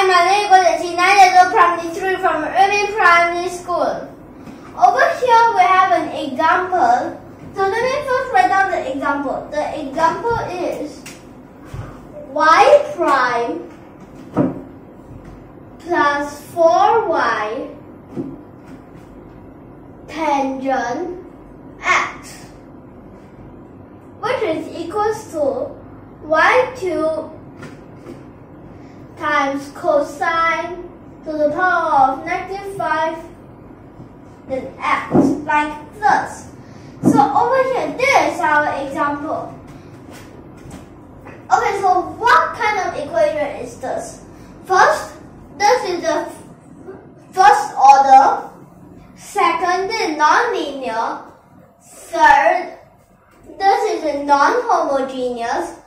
Hi, my name is GUO CHENGXI, 9 years old, primary 3 from YUMIN Primary School. Over here we have an example. So let me first write down the example. The example is y prime plus 4y tangent x, which is equals to y2 times cosine to the power of -5 then x, like this. So over here, this is our example. Okay, so what kind of equation is this? First, this is the first order. Second is non-linear. Third, this is a non-homogeneous.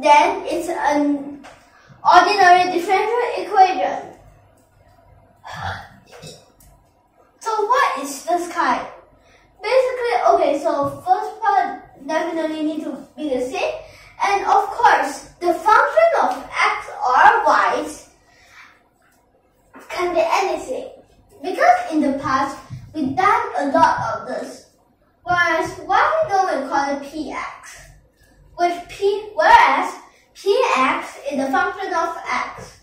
Then it's an ordinary differential equation. So what is this kind? Basically, okay, so first part definitely need to be the same. And of course, the function of x or y can be anything. Because in the past, we done a lot of this. Whereas, why don't we call it px? Whereas px is the function of x,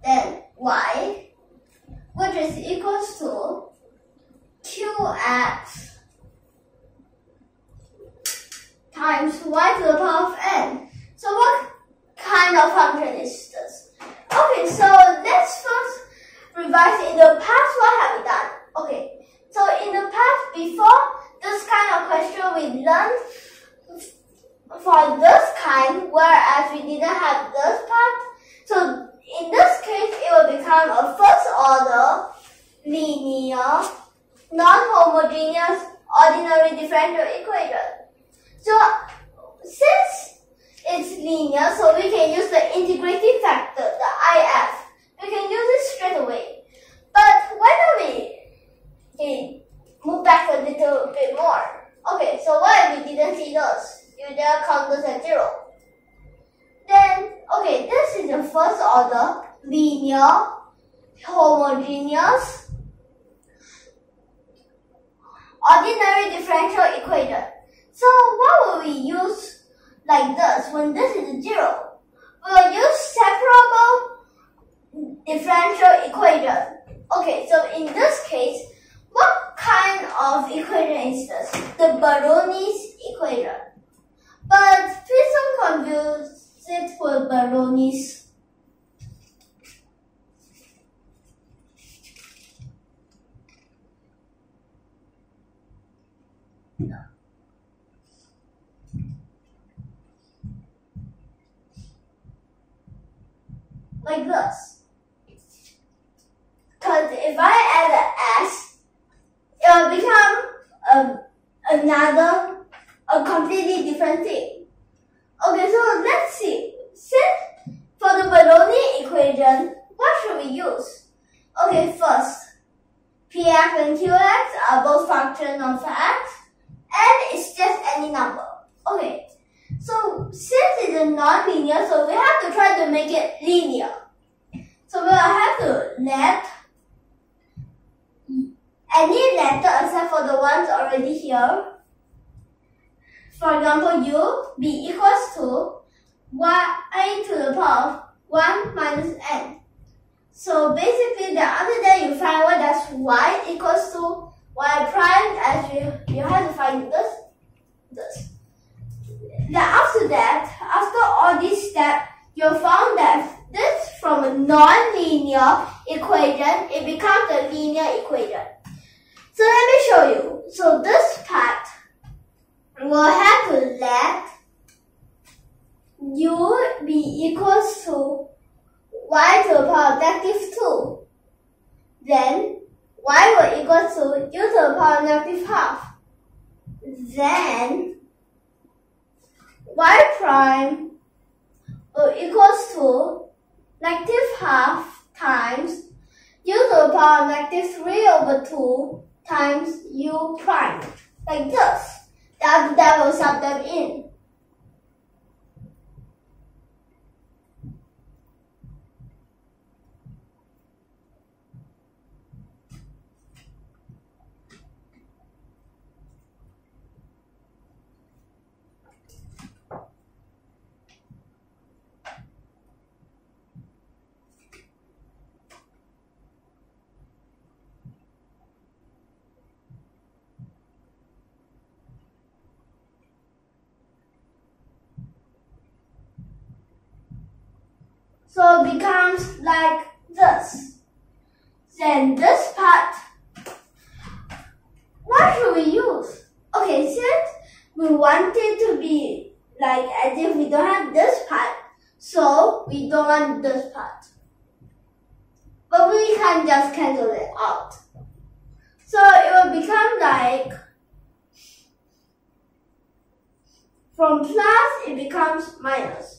then y, which is equals to qx times y to the power of n. So what kind of function is this? Okay, so let's first revise in the past what have we done. Okay, so in the past, before this kind of question, we learned for this kind, whereas we didn't have this part. So in this case, it will become a first order linear non-homogeneous ordinary differential equation. So since it's linear, so we can use the integrating factor, the IF. We can use it straight away. But why don't we move back a little bit more? Okay, so what if we didn't see those? You just count this at 0. Then, okay, this is the first order linear homogeneous ordinary differential equation. So what will we use like this when this is 0? We'll use separable differential equation. Okay, so in this case, what kind of equation is this? The Bernoulli's equation. But please don't confuse it with Bernoulli's. Like this. Because if I add an s, it will become a completely different thing. Okay, so let's see. Since for the Bernoulli equation, what should we use? Okay, first, px and qx are both functions of x, and it's just any number. Okay. So since it's a non-linear, so we have to try to make it linear. So we'll have to let any letter except for the ones already here. For example, u be equals to y to the power of 1 minus n. So basically the answer that you find what does y equals to y prime, as you have to find this. Then after that, after all these steps, you found that this from a non-linear equation, it becomes a linear equation. So let me show you. So this part, we'll have to let u be equals to y to the power of -2. Then y will equal to u to the power of -12. Then y prime will equals to -12 times u to the power of -3/2 times u prime. Like this. That will sub them in. So it becomes like this. Then this part, what should we use? Okay, since we want it to be like as if we don't have this part, so we don't want this part. But we can just cancel it out. So it will become like, from plus it becomes minus.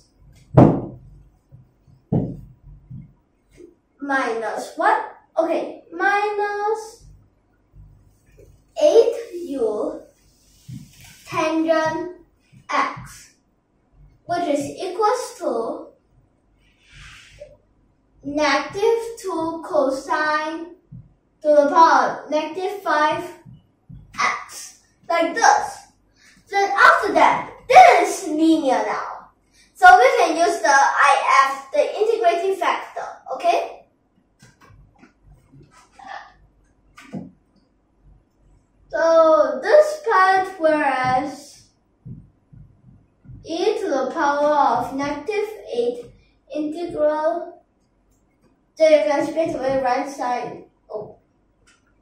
Minus what? Okay, minus 8u tangent x, which is equals to negative 2 cosine to the power of negative 5x, like this. Then after that, this is linear now. So we can use the IF, the integrating factor, okay? So this part, whereas e to the power of negative 8 integral, then you can straight away right side,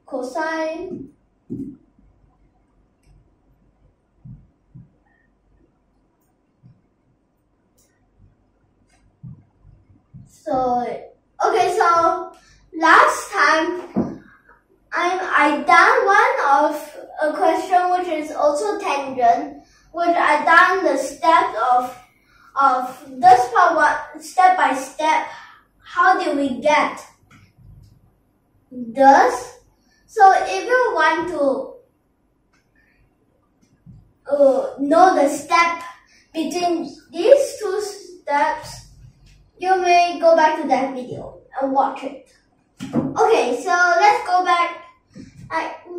cosine so last time I done one of a question which is also tangent, which I done the steps of this part one step by step. How did we get this? So if you want to know the step between these two steps, you may go back to that video and watch it. Okay, so let's go back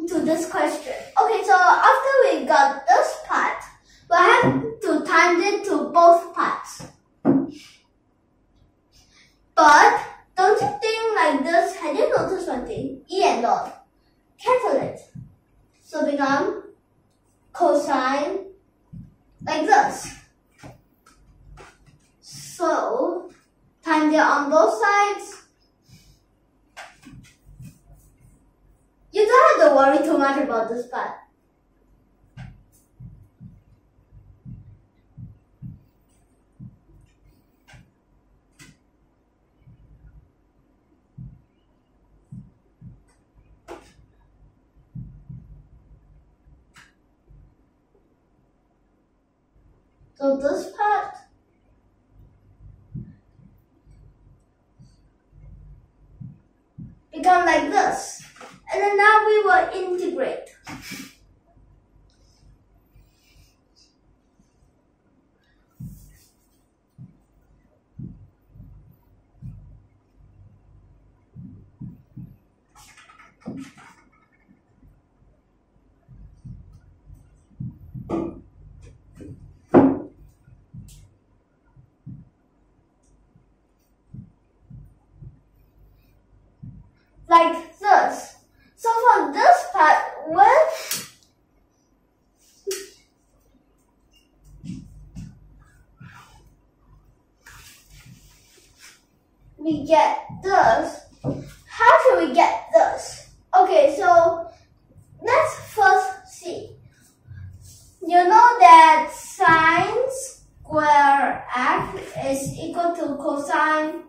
to this question. Okay, so after we got this part, we have to tangent to both parts. But don't you think like this? Have you noticed one thing? E and dot. Cancel it. So become cosine like this. So tangent on both sides. You don't have to worry too much about this part. So this part become like this. And then now we will integrate. Like this. So for this part, we get this. How should we get this? Okay, so let's first see. You know that sine square x is equal to cosine,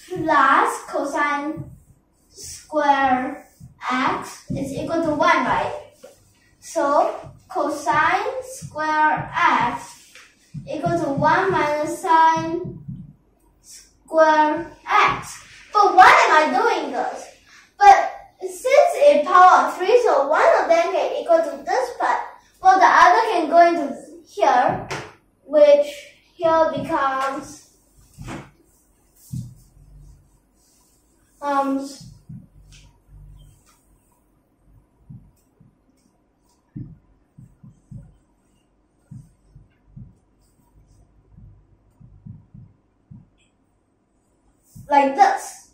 plus cosine square x is equal to 1, right? So cosine square x equal to 1 minus sine square x. But why am I doing this? But since it's power of 3, so one of them can equal to this part, while the other can go into here, which here becomes like this.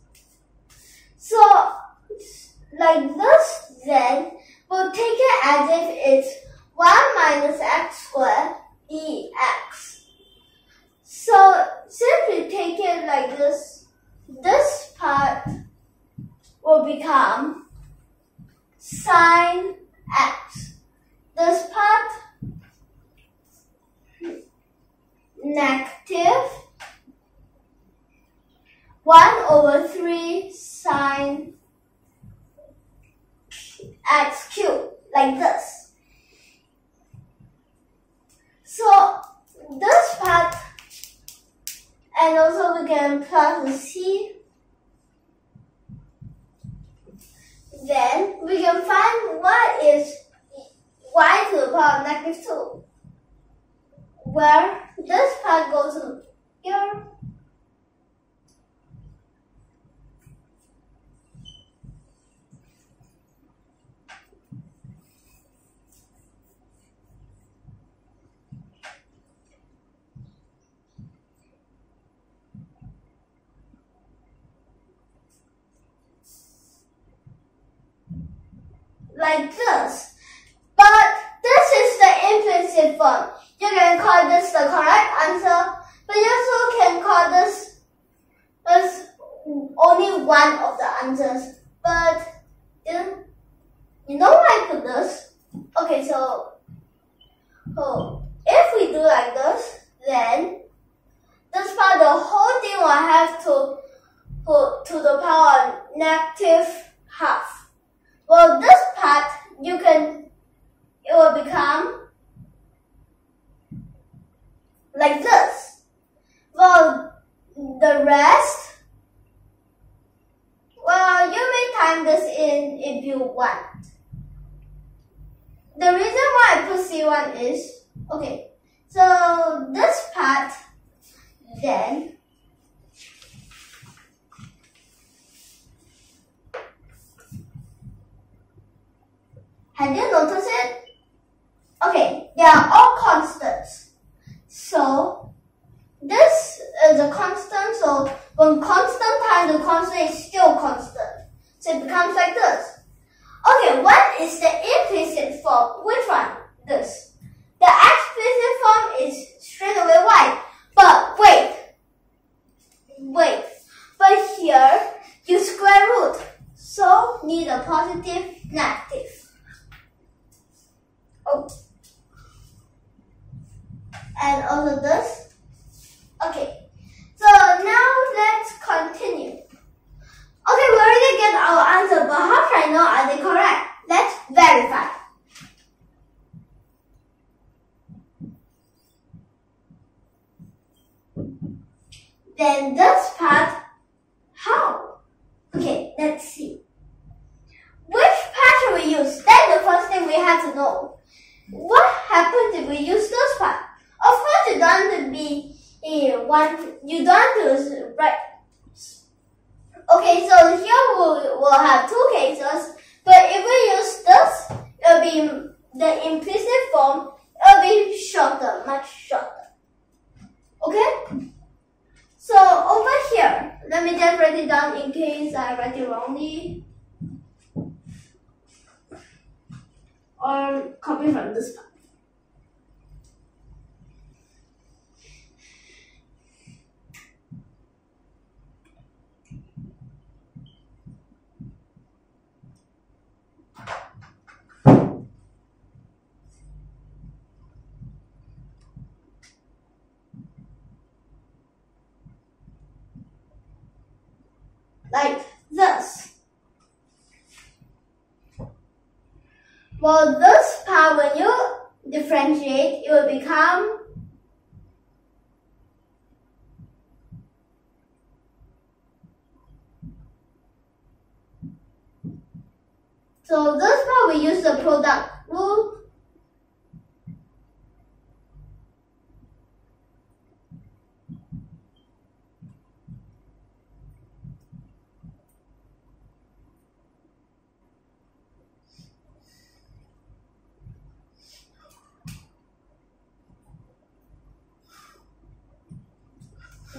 So like this, then we'll take it as if it's 1 minus x squared dx. So since we take it like this, this part will become sine x. This part negative 1/3 sine x cubed, like this. So this part, and also we can plug the c. Then we can find what is y to the power of -2, where this part goes to here. Like this. But this is the implicit form. You can call this the correct answer, but you also can call this as only one of the answers. But you know why I put this? Okay, so if we do like this, then this part, the whole thing will have to put to the power of -12. Well, this part, it will become like this. Well, the rest, well, you may time this in if you want. The reason why I put C1 is, okay, so this part, then, have you noticed it? Okay, they are all constants. So this is a constant, so when constant times the constant is still constant. So it becomes like this. Okay, what is the implicit form? Which one? This. The explicit form is straight away y. But wait. But here you square root. So need a positive, negative. Oh. And also this. Okay. So now let's continue. Okay, we already get our answer, but how should I know are they correct? Let's verify. Then this part, how? Okay, let's see. Which part should we use? That's the first thing we have to know. What happens if we use this part? Of course, you don't have to be you don't have to write. Okay, so here we'll have two cases, but if we use this, it'll be the implicit form, it'll be shorter, much shorter. Okay? So over here, let me just write it down in case I write it wrongly. Or copy from this part. Like this. Well, this part, when you differentiate, it will become so this part we use the product rule.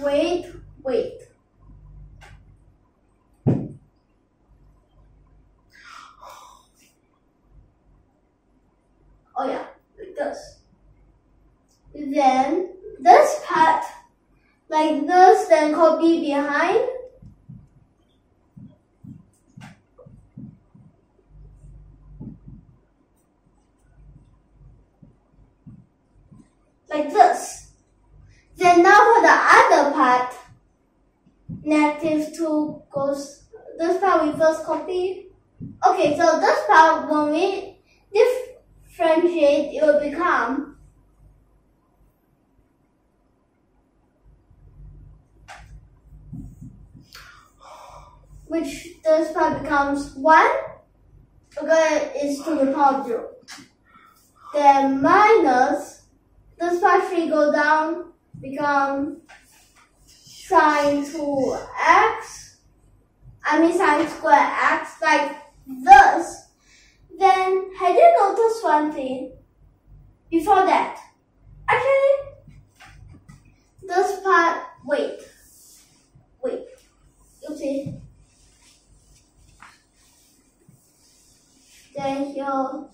Wait. Oh yeah, like this. Then this part like this, then copy behind. Like this. Then now for the other part, -2 goes, this part we first copy. Okay, so this part, when we differentiate, it will become which this part becomes 1, okay, is to the power of 0. Then minus, this part 3 go down, become sine 2x, sine square x, like this. Then, had you noticed one thing before that? Actually, this part, wait, you see? Then here,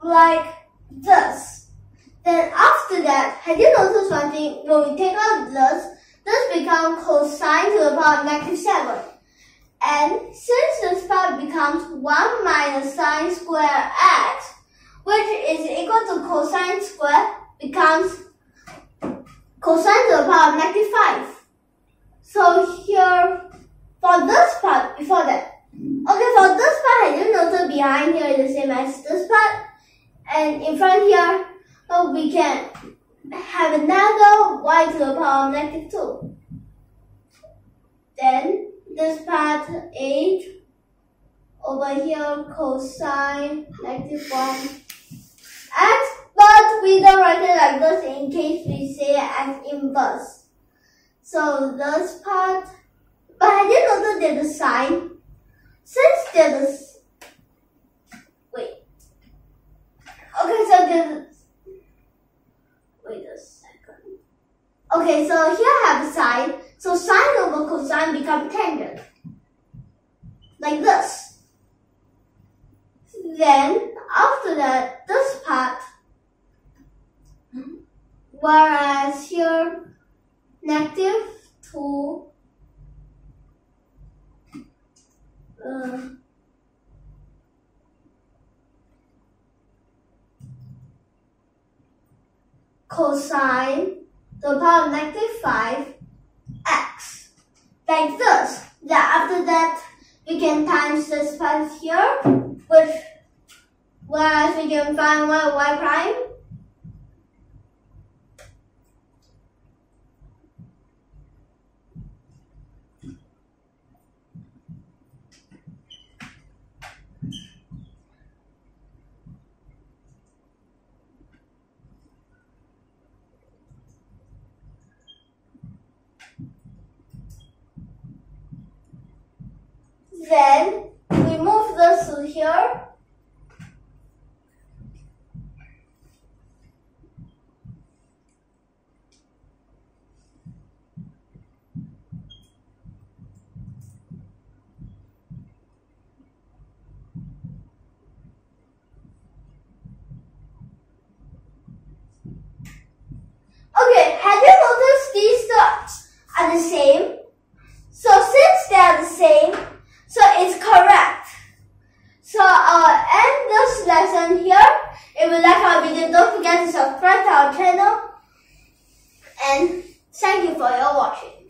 like this. Then after that, had you noticed one thing? When we take out this becomes cosine to the power of -7. And since this part becomes 1 minus sine square x, which is equal to cosine square, becomes cosine to the power of -5. So here, for this part, before that, okay, for this part, had you noticed behind here is the same as this part? And in front here, we can have another y to the power of -2. Then this part 8 over here cosine -1 x, but we don't write it like this in case we say it as inverse. So this part, but I didn't know that there's a sign. Since there's okay, so wait a second. Okay, so here I have a sine. So sine over cosine become tangent. Like this. Then, after that, this part, whereas here, -2, cosine to the power of -5 x, like this. Then after that, we can times this part here, whereas we can find y prime. Then we move this to here. Okay, have you noticed these dots are the same? So since they are the same, so it's correct. So I'll end this lesson here. If you like our video, don't forget to subscribe to our channel. And thank you for your watching.